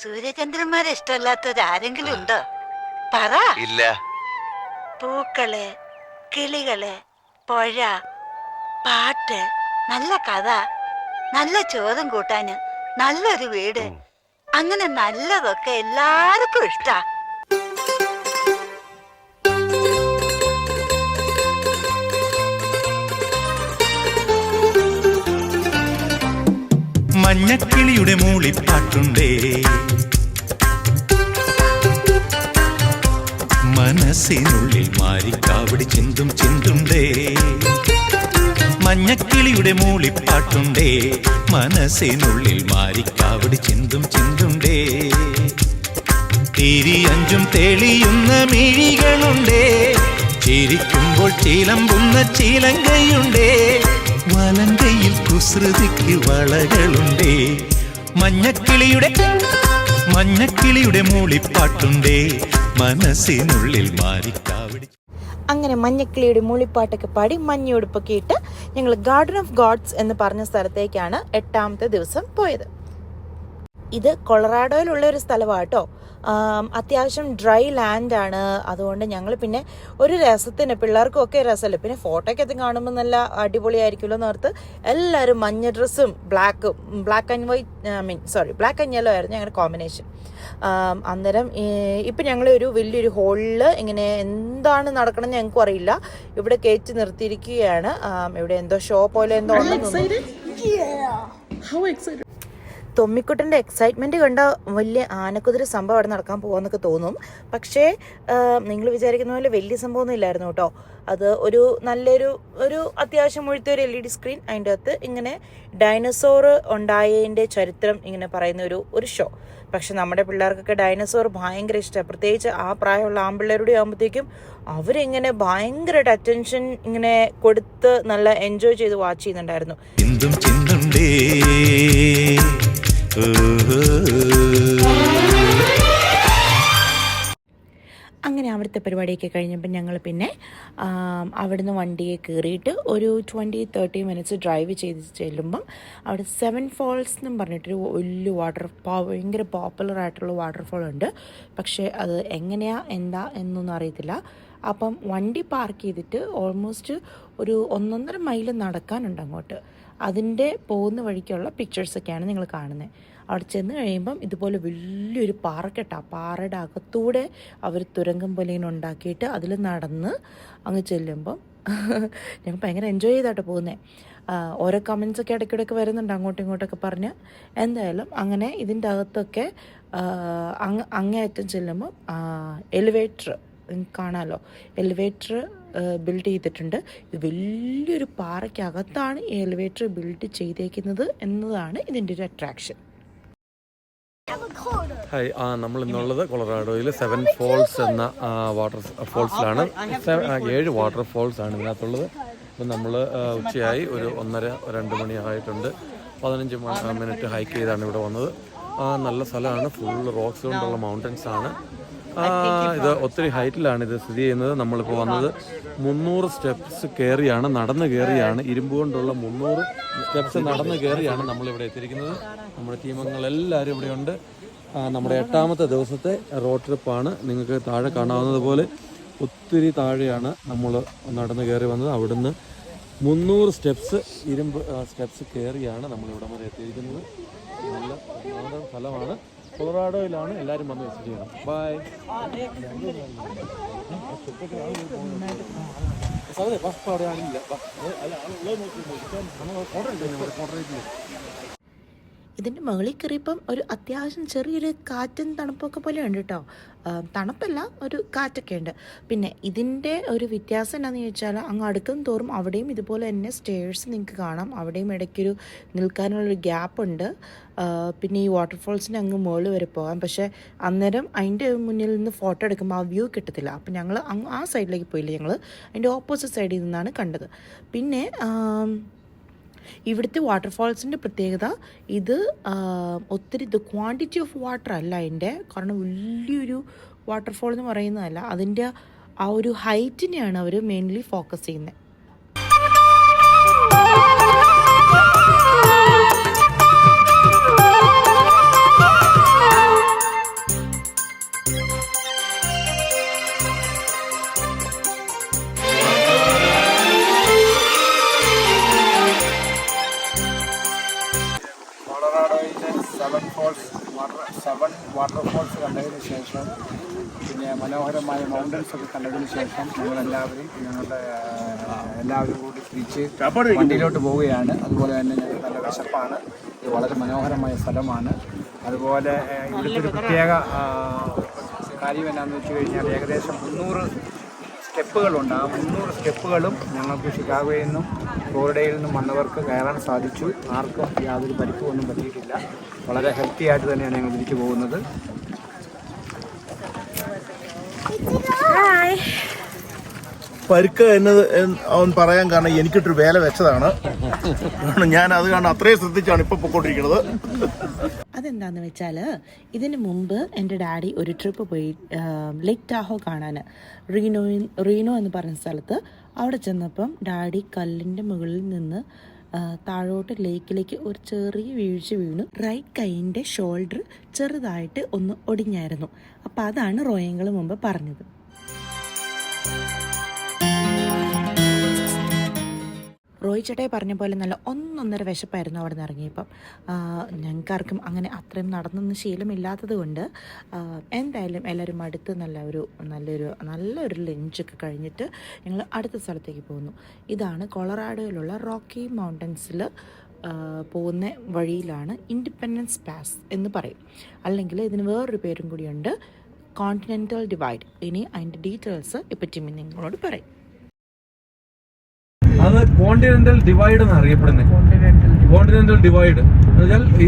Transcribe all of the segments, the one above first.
സൂര്യചന്ദ്രന്മാരെ ഇഷ്ടമല്ലാത്തവരാരെങ്കിലും ഉണ്ടോ? പറ. ഇല്ല. പൂക്കള്, കിളികള്, പുഴ, പാട്ട്, നല്ല കഥ, നല്ല ചോറും കൂട്ടാന്, നല്ലൊരു വീട്, അങ്ങനെ നല്ലതൊക്കെ എല്ലാവർക്കും ഇഷ്ടാ. മഞ്ഞക്കിളിയുടെ മൂളിപ്പാട്ടുണ്ടേ, മനസ്സിനുള്ളിൽ മാരിക്കാവടി ചിന്തും ചിന്തുണ്ടേ. മഞ്ഞക്കിളിയുടെ മൂളിപ്പാട്ടുണ്ടേ, മനസ്സിനുള്ളിൽ മാരിക്കാവടി ചിന്തും ചിന്തുണ്ടേ. തിരിയഞ്ചും തെളിയുന്ന മിഴികളുണ്ടേ, ചിരിക്കുമ്പോൾ ചിലമ്പുന്ന ചിലങ്കയുണ്ടേ. വലങ്കയിൽ കുസൃതിക്ക് വളകളുണ്ടേ. മഞ്ഞക്കിളിയുടെ മൂളിപ്പാട്ടുണ്ടേ, മനസ്സിനുള്ളിൽ മാരിക്കാവടി. അങ്ങനെ മഞ്ഞക്കിളിയുടെ മൂളിപ്പാട്ടൊക്കെ പാടി മഞ്ഞുടുപ്പൊക്കെ ഇട്ട് ഞങ്ങൾ ഗാർഡൻ ഓഫ് ഗോഡ്സ് എന്ന് പറഞ്ഞ സ്ഥലത്തേക്കാണ് 8ാമത്തെ ദിവസം പോയത്. ഇത് കൊളറാഡോയിലുള്ള ഒരു സ്ഥലമാട്ടോ. അത്യാവശ്യം ഡ്രൈ ലാൻഡാണ്. അതുകൊണ്ട് ഞങ്ങൾ പിന്നെ ഒരു രസത്തിന്, പിള്ളേർക്കും ഒക്കെ രസമല്ലേ, പിന്നെ ഫോട്ടോയ്ക്കകത്ത് കാണുമ്പോൾ നല്ല അടിപൊളിയായിരിക്കുമല്ലോ എന്നോർത്ത് എല്ലാവരും മഞ്ഞ ഡ്രസ്സും ബ്ലാക്ക് ആൻഡ് യെല്ലോ ആയിരുന്നു ഞങ്ങളുടെ കോമ്പിനേഷൻ. അന്നേരം ഇപ്പം ഞങ്ങൾ ഒരു വലിയൊരു ഹോളിൽ ഇങ്ങനെ എന്താണ് നടക്കണമെന്ന് ഞങ്ങൾക്കും അറിയില്ല, ഇവിടെ കയറ്റി നിർത്തിയിരിക്കുകയാണ്. ഇവിടെ എന്തോ ഷോ പോലെ എന്തോ തൊമ്മിക്കുട്ടൻ്റെ എക്സൈറ്റ്മെൻറ്റ് കണ്ട വലിയ ആനക്കുതിര സംഭവം അവിടെ നടക്കാൻ പോകുമെന്നൊക്കെ തോന്നും. പക്ഷേ നിങ്ങൾ വിചാരിക്കുന്ന പോലെ വലിയ സംഭവമൊന്നും ഇല്ലായിരുന്നു കേട്ടോ. അത് ഒരു അത്യാവശ്യം മുഴുത്ത ഒരു LED സ്ക്രീൻ, അതിൻ്റെ അകത്ത് ഇങ്ങനെ ഡൈനസോർ ഉണ്ടായതിൻ്റെ ചരിത്രം ഇങ്ങനെ പറയുന്ന ഒരു ഷോ. പക്ഷെ നമ്മുടെ പിള്ളേർക്കൊക്കെ ഡൈനസോർ ഭയങ്കര ഇഷ്ടമാണ്. പ്രത്യേകിച്ച് ആ പ്രായമുള്ള ആൺപിള്ളേരുടെ ആകുമ്പോഴത്തേക്കും അവരിങ്ങനെ ഭയങ്കരമായിട്ട് അറ്റൻഷൻ ഇങ്ങനെ കൊടുത്ത് നല്ല എൻജോയ് ചെയ്ത് വാച്ച് ചെയ്യുന്നുണ്ടായിരുന്നു. അങ്ങനെ അവിടുത്തെ പരിപാടിയൊക്കെ കഴിഞ്ഞപ്പോൾ ഞങ്ങൾ പിന്നെ അവിടുന്ന് വണ്ടിയെ കയറിയിട്ട് ഒരു 20-30 മിനിറ്റ്സ് ഡ്രൈവ് ചെയ്ത് ചെല്ലുമ്പം അവിടെ 7 ഫാൾസ് എന്നും പറഞ്ഞിട്ടൊരു വലിയ ഭയങ്കര പോപ്പുലർ ആയിട്ടുള്ള വാട്ടർഫോൾ ഉണ്ട്. പക്ഷേ അത് എന്താ എന്നൊന്നും അറിയത്തില്ല. അപ്പം വണ്ടി പാർക്ക് ചെയ്തിട്ട് ഓൾമോസ്റ്റ് ഒരു 1.5 മൈൽ നടക്കാനുണ്ട് അങ്ങോട്ട്. അതിൻ്റെ പോകുന്ന വഴിക്കുള്ള പിക്ചേഴ്സൊക്കെയാണ് നിങ്ങൾ കാണുന്നത്. അവിടെ ചെന്ന് കഴിയുമ്പം ഇതുപോലെ വലിയൊരു പാറയുടെ അകത്തൂടെ അവർ തുരങ്കം പോലെ ഇങ്ങനെ ഉണ്ടാക്കിയിട്ട് അതിൽ നടന്ന് അങ്ങ് ചെല്ലുമ്പം ഞങ്ങൾ ഭയങ്കര എൻജോയ് ചെയ്തായിട്ട് പോകുന്നത്. ഓരോ കമൻസൊക്കെ ഇടയ്ക്കിടയ്ക്ക് വരുന്നുണ്ട് അങ്ങോട്ടും ഇങ്ങോട്ടൊക്കെ പറഞ്ഞ്. എന്തായാലും അങ്ങനെ ഇതിൻ്റെ അകത്തൊക്കെ അങ്ങേയറ്റം ചെല്ലുമ്പം എലിവേറ്റർ കാണാമല്ലോ, എലിവേറ്റർ ബിൽഡ് ചെയ്തിട്ടുണ്ട്. ഇത് വലിയൊരു പാറയ്ക്കകത്താണ് ഈ എലിവേറ്റർ ബിൽഡ് ചെയ്തേക്കുന്നത് എന്നതാണ് ഇതിൻ്റെ ഒരു അട്രാക്ഷൻ. ഹായ്, നമ്മൾ ഇന്നുള്ളത് കൊളറാഡോയിൽ 7 ഫാൾസ് എന്ന വാട്ടർ ഫോൾസിലാണ്. 7 വാട്ടർ ഫോൾസ് ആണ് ഇതിനകത്തുള്ളത്. ഇപ്പം നമ്മൾ ഉച്ചയായി ഒരു 1:30-2 മണിയായിട്ടുണ്ട്. 15 മിനിറ്റ് ഹൈക്ക് ചെയ്താണ് ഇവിടെ വന്നത്. നല്ല സ്ഥലമാണ്, ഫുൾ റോക്സ് കൊണ്ടുള്ള മൗണ്ടൻസ് ആണ്. ഇത് ഒത്തിരി ഹൈറ്റിലാണ് ഇത് സ്ഥിതി ചെയ്യുന്നത്. നമ്മളിപ്പോൾ വന്നത് 300 സ്റ്റെപ്സ് നടന്ന് കയറിയാണ്, ഇരുമ്പ് കൊണ്ടുള്ള 300 സ്റ്റെപ്സ് നടന്ന് കയറിയാണ് നമ്മളിവിടെ എത്തിയിരിക്കുന്നത്. നമ്മുടെ ടീമംഗങ്ങളെല്ലാവരും ഇവിടെയുണ്ട്. നമ്മുടെ 8ാമത്തെ ദിവസത്തെ റോഡ് ട്രിപ്പാണ്. നിങ്ങൾക്ക് താഴെ കാണാവുന്നത് പോലെ ഒത്തിരി താഴെയാണ് നമ്മൾ നടന്ന് കയറി വന്നത്. അവിടുന്ന് 300 സ്റ്റെപ്സ് ഇരുമ്പ് സ്റ്റെപ്സ് കയറിയാണ് നമ്മളിവിടെ വരെ എത്തിയിരിക്കുന്നത്. നല്ല സ്ഥലമാണ്. കൊളറാഡോയിലാണ്. എല്ലാവരും വന്ന് വിസിറ്റ് ചെയ്യണം. ബൈ. ഇതിൻ്റെ മുകളിൽ കയറിയപ്പം ഒരു അത്യാവശ്യം ചെറിയൊരു കാറ്റും തണുപ്പൊക്കെ പോലെ ഉണ്ട് കേട്ടോ. തണുപ്പല്ല, ഒരു കാറ്റൊക്കെ ഉണ്ട്. പിന്നെ ഇതിൻ്റെ ഒരു വ്യത്യാസം എന്താണെന്ന് ചോദിച്ചാൽ അങ്ങ് അടുക്കും തോറും അവിടെയും ഇതുപോലെ തന്നെ സ്റ്റേഴ്സ് നിങ്ങൾക്ക് കാണാം. അവിടെയും ഇടയ്ക്കൊരു നിൽക്കാനുള്ളൊരു ഗ്യാപ്പുണ്ട്. പിന്നെ ഈ വാട്ടർഫോൾസിൻ്റെ അങ്ങ് മുകളിൽ വരെ പോകാം. പക്ഷേ അന്നേരം അതിൻ്റെ മുന്നിൽ നിന്ന് ഫോട്ടോ എടുക്കുമ്പോൾ ആ വ്യൂ കിട്ടത്തില്ല. അപ്പം ഞങ്ങൾ ആ സൈഡിലേക്ക് പോയില്ല, ഞങ്ങൾ അതിൻ്റെ ഓപ്പോസിറ്റ് സൈഡിൽ നിന്നാണ് കണ്ടത്. പിന്നെ ഇവിടുത്തെ വാട്ടർഫാൾസിൻ്റെ പ്രത്യേകത ഇത് ഒത്തിരി ക്വാണ്ടിറ്റി ഓഫ് വാട്ടർ അല്ല അതിൻ്റെ, കാരണം വലിയൊരു വാട്ടർഫാൾ എന്ന് പറയുന്നതല്ല, അതിൻ്റെ ആ ഒരു ഹൈറ്റിനെയാണ് അവർ മെയിൻലി ഫോക്കസ് ചെയ്യുന്നത്. 7 വാട്ടർഫോൾസ് കണ്ടതിന് ശേഷം പിന്നെ മനോഹരമായ മൗണ്ടൻസ് ഒക്കെ കണ്ടതിന് ശേഷം ഞങ്ങളെല്ലാവരും എല്ലാവരും കൂടി തിരിച്ച് വണ്ടിയിലോട്ട് പോവുകയാണ്. അതുപോലെ തന്നെ ഞങ്ങൾക്ക് നല്ല വിശപ്പാണ്. ഇത് വളരെ മനോഹരമായ സ്ഥലമാണ്. അതുപോലെ ഇവിടുത്തെ ഒരു പ്രത്യേക കാര്യം എന്നാന്ന് വെച്ച് കഴിഞ്ഞാൽ ഏകദേശം 300 സ്റ്റെപ്പുകളുണ്ട്. ആ 300 സ്റ്റെപ്പുകളും ഞങ്ങൾക്ക് ഷിക്കാഗോയിൽ നിന്നും ഫ്ലോറിഡയിൽ നിന്നും വന്നവർക്ക് കയറാൻ സാധിച്ചു. ആർക്കും യാതൊരു പരിക്കുമൊന്നും പറ്റിയിട്ടില്ല. വളരെ ഹെൽത്തി ആയിട്ട് തന്നെയാണ് ഞങ്ങൾ തിരിച്ചു പോകുന്നത്. പരുക്ക് എന്നത് അവൻ പറയാൻ കാരണം എനിക്കിട്ടൊരു വേല വെച്ചതാണ്. ഞാൻ അത് കാരണം അത്രയും ശ്രദ്ധിച്ചാണ് ഇപ്പോൾ പൊയ്ക്കൊണ്ടിരിക്കുന്നത്. അതെന്താന്ന് വെച്ചാൽ ഇതിന് മുമ്പ് എൻ്റെ ഡാഡി ഒരു ട്രിപ്പ് പോയി ലേക്ക് ടാഹോ കാണാൻ റീനോ എന്ന് പറഞ്ഞ സ്ഥലത്ത്. അവിടെ ചെന്നപ്പം ഡാഡി കല്ലിൻ്റെ മുകളിൽ നിന്ന് താഴോട്ട് ലേക്കിലേക്ക് ഒരു ചെറിയ വീഴ്ച വീണു. റൈറ്റ് കൈയിൻ്റെ ഷോൾഡർ ചെറുതായിട്ട് ഒന്ന് ഒടിഞ്ഞായിരുന്നു. അപ്പം അതാണ് റോയങ്ങൾ മുമ്പ് പറഞ്ഞത്. റോയ് ചേട്ടായി പറഞ്ഞ പോലെ നല്ല 1.5 വിശപ്പായിരുന്നു അവിടെ നിന്ന് ഇറങ്ങിയപ്പം. ഞങ്ങൾക്കാർക്കും അങ്ങനെ അത്രയും നടന്നൊന്നും ശീലമില്ലാത്തത് കൊണ്ട് എന്തായാലും എല്ലാവരും അടുത്ത് നല്ലൊരു ലഞ്ചൊക്കെ കഴിഞ്ഞിട്ട് ഞങ്ങൾ അടുത്ത സ്ഥലത്തേക്ക് പോകുന്നു. ഇതാണ് കൊളറാഡോയിലുള്ള റോക്കി മൗണ്ടൻസിൽ പോകുന്ന വഴിയിലാണ് ഇൻഡിപെൻഡൻസ് പാസ് എന്ന് പറയും. അല്ലെങ്കിൽ ഇതിന് വേറൊരു പേരും കൂടിയുണ്ട്, കോണ്ടിനെൻ്റൽ ഡിവൈഡ്. ഇനി അതിൻ്റെ ഡീറ്റെയിൽസ് ഇപ്പം ടിമ്മി നിങ്ങളോട് പറയും. അത് കോണ്ടിനെന്റൽ ഡിവൈഡ് എന്ന് അറിയപ്പെടുന്നത്. കോണ്ടിനെന്റൽ ഡിവൈഡ് എന്ന് വെച്ചാൽ ഈ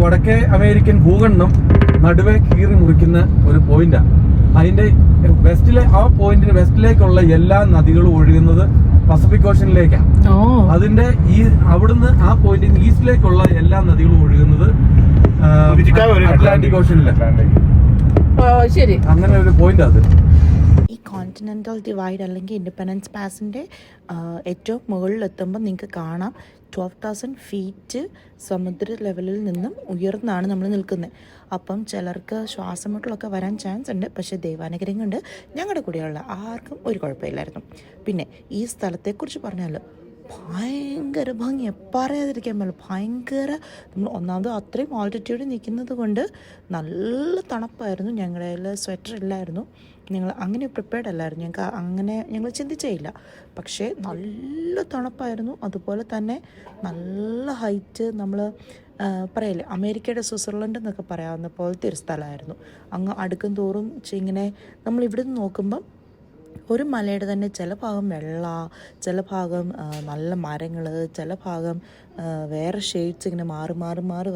വടക്കേ അമേരിക്കൻ ഭൂഖണ്ഡം നടുവേ കീറി മുറിക്കുന്ന ഒരു പോയിന്റാണ്. അതിന്റെ പോയിന്റിന് വെസ്റ്റിലേക്കുള്ള എല്ലാ നദികളും ഒഴുകുന്നത് പസഫിക് ഓഷനിലേക്കാണ്. അതിന്റെ അവിടുന്ന് ആ പോയിന്റിന് ഈസ്റ്റിലേക്കുള്ള എല്ലാ നദികളും ഒഴുകുന്നത് അറ്റ്ലാന്റിക് ഓഷനിലാണ്. ശരി, അങ്ങനെ ഒരു പോയിന്റ് അത്. ഈ കോണ്ടിനെൻ്റൽ ഡിവൈഡ് അല്ലെങ്കിൽ ഇൻഡിപെൻഡൻസ് പാസിൻ്റെ ഏറ്റവും മുകളിലെത്തുമ്പോൾ നിങ്ങൾക്ക് കാണാം 12,000 ഫീറ്റ് സമുദ്ര ലെവലിൽ നിന്നും ഉയർന്നാണ് നമ്മൾ നിൽക്കുന്നത്. അപ്പം ചിലർക്ക് ശ്വാസമുട്ടലൊക്കെ വരാൻ ചാൻസ് ഉണ്ട്. പക്ഷേ ദൈവാനുഗ്രഹം കൊണ്ട് ഞങ്ങളുടെ കൂടെയുള്ള ആർക്കും ഒരു കുഴപ്പമില്ലായിരുന്നു. പിന്നെ ഈ സ്ഥലത്തെക്കുറിച്ച് പറഞ്ഞാൽ ഭയങ്കര ഭംഗിയാണ്, പറയാതിരിക്കാൻ പറ്റില്ല. ഭയങ്കര നമ്മൾ ഒന്നാമത് അത്രയും ആൾട്ടിറ്റ്യൂഡിൽ നിൽക്കുന്നത് കൊണ്ട് നല്ല തണുപ്പായിരുന്നു. ഞങ്ങളുടെ കയ്യിൽ സ്വെറ്റർ ഇല്ലായിരുന്നു. ഞങ്ങൾ അങ്ങനെ പ്രിപ്പയർഡ് അല്ലായിരുന്നു. ഞങ്ങൾ ചിന്തിച്ചേ ഇല്ല. പക്ഷേ നല്ല തണുപ്പായിരുന്നു. അതുപോലെ തന്നെ നല്ല ഹൈറ്റ്, നമ്മൾ പറയില്ലേ അമേരിക്കയുടെ സ്വിറ്റ്സർലൻഡ് എന്നൊക്കെ പറയാവുന്ന പോലത്തെ ഒരു സ്ഥലമായിരുന്നു. അങ്ങ് അടുക്കും തോറും ഇങ്ങനെ നമ്മൾ ഇവിടുന്ന് നോക്കുമ്പം ഒരു മലയുടെ തന്നെ ചില ഭാഗം വെള്ള, ചില ഭാഗം നല്ല മരങ്ങൾ, ചില ഭാഗം വേറെ ഷെയ്ഡ്സ് ഇങ്ങനെ മാറി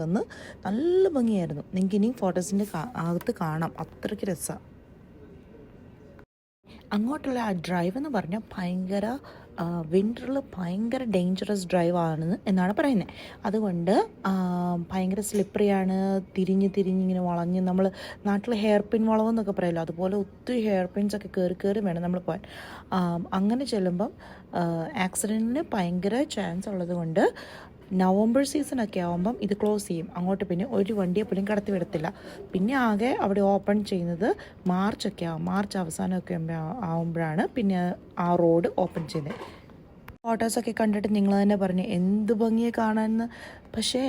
വന്ന് നല്ല ഭംഗിയായിരുന്നു. നിങ്ങൾക്ക് ഇനിയും ഫോട്ടോസിൻ്റെ അകത്ത് കാണാം. അത്രയ്ക്ക് രസമാണ്. അങ്ങോട്ടുള്ള ആ ഡ്രൈവ് എന്ന് പറഞ്ഞാൽ ഭയങ്കര വിൻ്ററിൽ ഭയങ്കര ഡേഞ്ചറസ് ഡ്രൈവ് എന്നാണ് പറയുന്നത്. അതുകൊണ്ട് ഭയങ്കര സ്ലിപ്പറിയാണ്. തിരിഞ്ഞ് ഇങ്ങനെ വളഞ്ഞ്, നമ്മൾ നാട്ടിൽ ഹെയർ പിൻ വളവെന്നൊക്കെ പറയുമല്ലോ, അതുപോലെ ഒത്തിരി ഹെയർ പിൻസൊക്കെ കയറി വേണം നമ്മൾ പോകാൻ. അങ്ങനെ ചെല്ലുമ്പം ആക്സിഡൻറ്റിന് ഭയങ്കര ചാൻസ് ഉള്ളത് കൊണ്ട് നവംബർ സീസണൊക്കെ ആകുമ്പം ഇത് ക്ലോസ് ചെയ്യും. അങ്ങോട്ട് പിന്നെ ഒരു വണ്ടിയെ പോലും കടത്തി വിടത്തില്ല. പിന്നെ ആകെ അവിടെ ഓപ്പൺ ചെയ്യുന്നത് മാർച്ച് അവസാനമൊക്കെ ആകുമ്പോഴാണ് പിന്നെ ആ റോഡ് ഓപ്പൺ ചെയ്യുന്നത്. ഫോട്ടോസൊക്കെ കണ്ടിട്ട് നിങ്ങൾ തന്നെ പറഞ്ഞു എന്ത് ഭംഗിയെ കാണാമെന്ന്. പക്ഷേ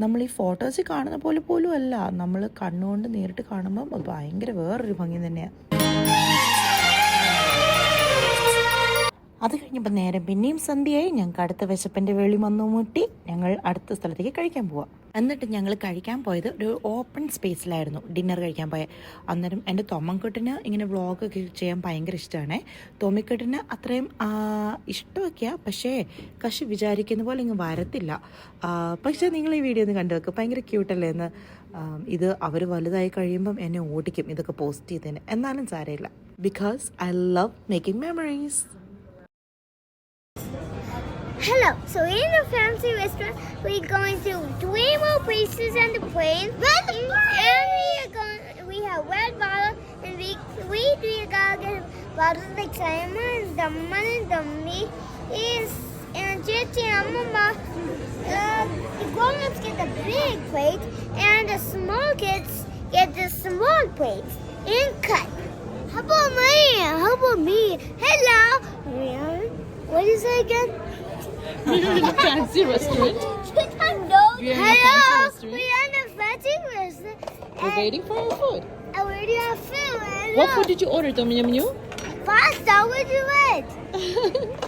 നമ്മൾ ഈ ഫോട്ടോസിൽ കാണുന്ന പോലെ പോലും അല്ല, നമ്മൾ കണ്ണുകൊണ്ട് നേരിട്ട് കാണുമ്പം അത് ഭയങ്കര വേറൊരു ഭംഗി തന്നെയാണ്. അത് കഴിഞ്ഞപ്പോൾ നേരം പിന്നെയും സന്ധ്യയായി. ഞങ്ങൾക്ക് അടുത്ത വിശപ്പിൻ്റെ വെളി വന്നു മുട്ടി. ഞങ്ങൾ അടുത്ത സ്ഥലത്തേക്ക് കഴിക്കാൻ പോവാം. എന്നിട്ട് ഞങ്ങൾ കഴിക്കാൻ പോയത് ഒരു ഓപ്പൺ സ്പേസിലായിരുന്നു ഡിന്നർ കഴിക്കാൻ പോയത്. അന്നേരം എൻ്റെ തൊമ്മൻകുട്ടിന് ഇങ്ങനെ വ്ളോഗൊക്കെ ചെയ്യാൻ ഭയങ്കര ഇഷ്ടമാണ്. തോമിക്കുട്ടിന് അത്രയും ഇഷ്ടമൊക്കെയാണ്, പക്ഷേ കശി വിചാരിക്കുന്ന പോലെ ഇങ്ങ് വരത്തില്ല. പക്ഷേ നിങ്ങൾ ഈ വീഡിയോ ഒന്ന് കണ്ടു വെക്കുക, ഭയങ്കര ക്യൂട്ടല്ലേ എന്ന്. ഇത് അവർ വലുതായി കഴിയുമ്പം എന്നെ ഓടിക്കും ഇതൊക്കെ പോസ്റ്റ് ചെയ്തതിന്. എന്നാലും സാരമില്ല, because I love making memories. Hello. So in the fancy restaurant, we're going to 3 more places on the plane. And we have red bottle, and we gotta get bottles like Simon and Dumman and Dummy and Jitty and Mama. The grown-ups get the big plate, and the small kids get the small plates and cut. How about me? Hello. What is it again? Fancy restaurant. Hello, we're in the We're waiting for our food. I already have food. What food did you order, Tom Yum Nhu? Pasta, what you want?